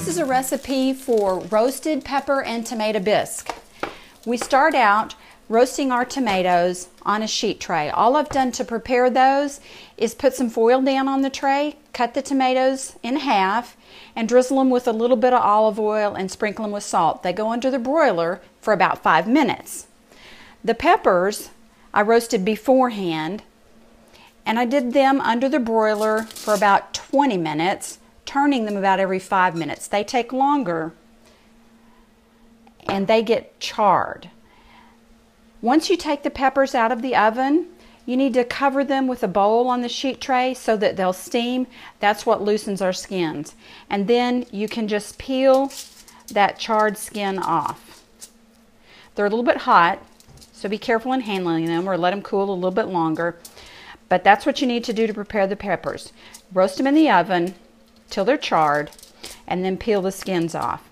This is a recipe for roasted pepper and tomato bisque. We start out roasting our tomatoes on a sheet tray. All I've done to prepare those is put some foil down on the tray, cut the tomatoes in half, and drizzle them with a little bit of olive oil and sprinkle them with salt. They go under the broiler for about 5 minutes. The peppers I roasted beforehand, and I did them under the broiler for about 20 minutes, turning them about every 5 minutes. They take longer and they get charred. Once you take the peppers out of the oven, you need to cover them with a bowl on the sheet tray so that they'll steam. That's what loosens our skins. And then you can just peel that charred skin off. They're a little bit hot, so be careful in handling them or let them cool a little bit longer. But that's what you need to do to prepare the peppers. Roast them in the oven till they're charred and then peel the skins off.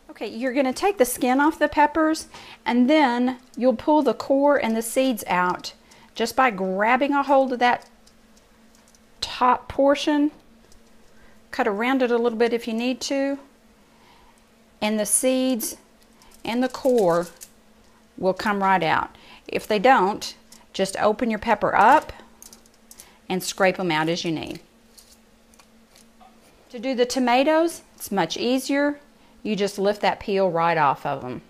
Okay, you're going to take the skin off the peppers and then you'll pull the core and the seeds out just by grabbing a hold of that top portion. Cut around it a little bit if you need to, and the seeds and the core will come right out. If they don't, just open your pepper up and scrape them out as you need. To do the tomatoes, it's much easier. You just lift that peel right off of them.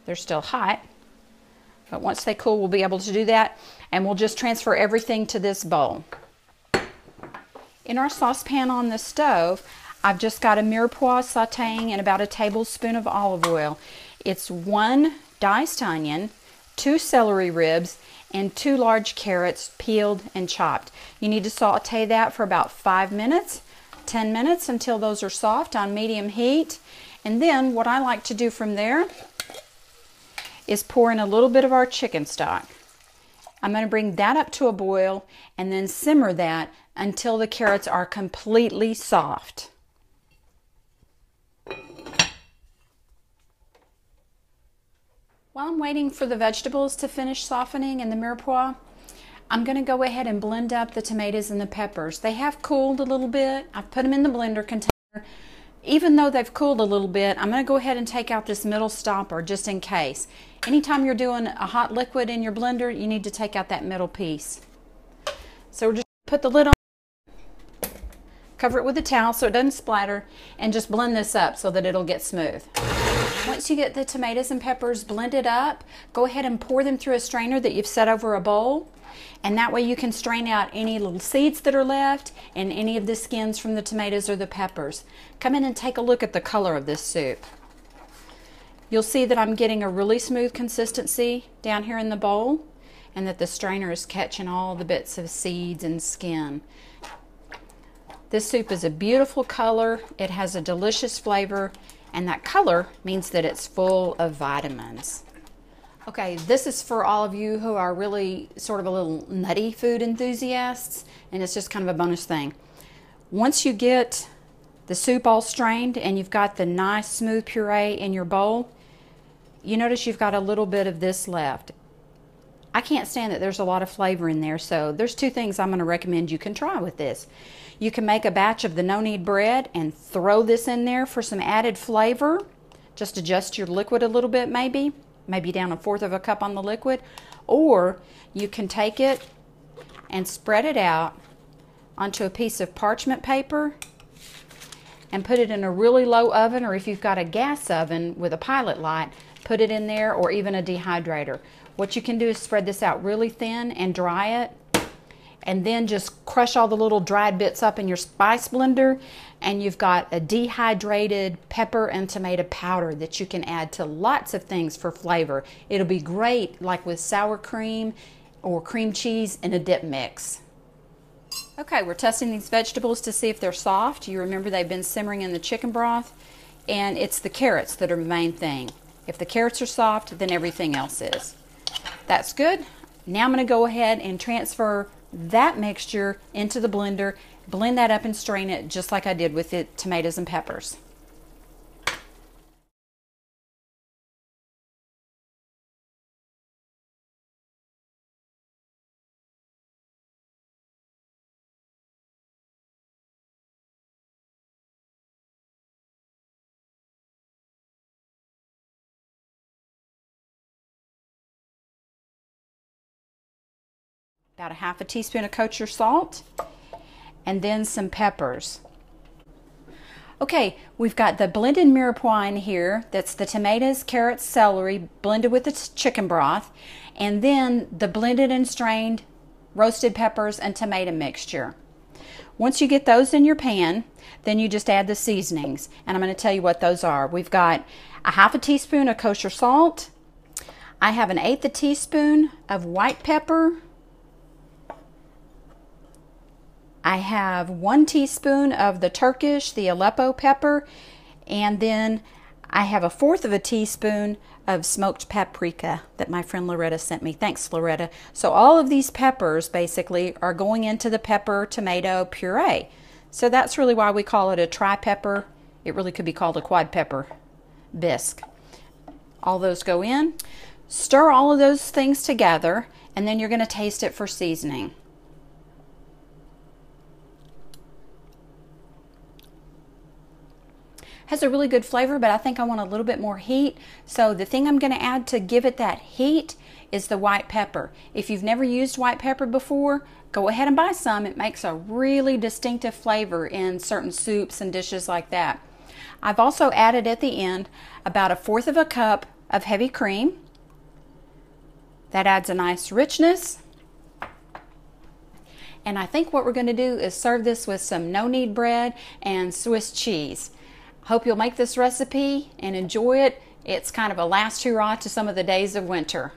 They're still hot, but once they cool, we'll be able to do that, and we'll just transfer everything to this bowl. In our saucepan on the stove, I've just got a mirepoix sauteing in about a tablespoon of olive oil. It's 1 diced onion, 2 celery ribs, and 2 large carrots peeled and chopped. You need to saute that for about 5 minutes, 10 minutes until those are soft on medium heat. And then what I like to do from there is pour in a little bit of our chicken stock. I'm going to bring that up to a boil and then simmer that until the carrots are completely soft. While I'm waiting for the vegetables to finish softening in the mirepoix, I'm going to go ahead and blend up the tomatoes and the peppers. They have cooled a little bit. I've put them in the blender container. Even though they've cooled a little bit, I'm going to go ahead and take out this middle stopper just in case. Anytime you're doing a hot liquid in your blender, you need to take out that middle piece. So we're just put the lid on, cover it with a towel so it doesn't splatter, and just blend this up so that it'll get smooth. Once you get the tomatoes and peppers blended up, go ahead and pour them through a strainer that you've set over a bowl. And that way you can strain out any little seeds that are left and any of the skins from the tomatoes or the peppers. Come in and take a look at the color of this soup. You'll see that I'm getting a really smooth consistency down here in the bowl, and that the strainer is catching all the bits of seeds and skin. This soup is a beautiful color. It has a delicious flavor, and that color means that it's full of vitamins. Okay, this is for all of you who are really sort of a little nutty food enthusiasts, and it's just kind of a bonus thing. Once you get the soup all strained and you've got the nice smooth puree in your bowl, you notice you've got a little bit of this left. I can't stand that there's a lot of flavor in there, so there's 2 things I'm going to recommend you can try with this. You can make a batch of the no-knead bread and throw this in there for some added flavor. Just adjust your liquid a little bit maybe down 1/4 cup on the liquid. Or you can take it and spread it out onto a piece of parchment paper and put it in a really low oven, or if you've got a gas oven with a pilot light, put it in there, or even a dehydrator. What you can do is spread this out really thin and dry it, and then just crush all the little dried bits up in your spice blender, and you've got a dehydrated pepper and tomato powder that you can add to lots of things for flavor. It'll be great like with sour cream or cream cheese in a dip mix. Okay, we're testing these vegetables to see if they're soft. You remember they've been simmering in the chicken broth, and it's the carrots that are the main thing. If the carrots are soft, then everything else is. That's good. Now I'm going to go ahead and transfer that mixture into the blender, blend that up and strain it just like I did with the tomatoes and peppers. About a half a teaspoon of kosher salt, and then some peppers. Okay, we've got the blended mirepoix in here. That's the tomatoes, carrots, celery blended with the chicken broth, and then the blended and strained roasted peppers and tomato mixture. Once you get those in your pan, then you just add the seasonings, and I'm going to tell you what those are. We've got a half a teaspoon of kosher salt. I have 1/8 teaspoon of white pepper. I have 1 teaspoon of the Turkish, the Aleppo pepper, and then I have 1/4 teaspoon of smoked paprika that my friend Loretta sent me. Thanks, Loretta. So all of these peppers basically are going into the pepper tomato puree. So that's really why we call it a tri-pepper. It really could be called a quad pepper bisque. All those go in. Stir all of those things together, and then you're going to taste it for seasoning. Has a really good flavor, but I think I want a little bit more heat. So the thing I'm going to add to give it that heat is the white pepper. If you've never used white pepper before, go ahead and buy some. It makes a really distinctive flavor in certain soups and dishes like that. I've also added at the end about 1/4 cup of heavy cream. That adds a nice richness. And I think what we're going to do is serve this with some no-knead bread and Swiss cheese. Hope you'll make this recipe and enjoy it. It's kind of a last hurrah to some of the days of winter.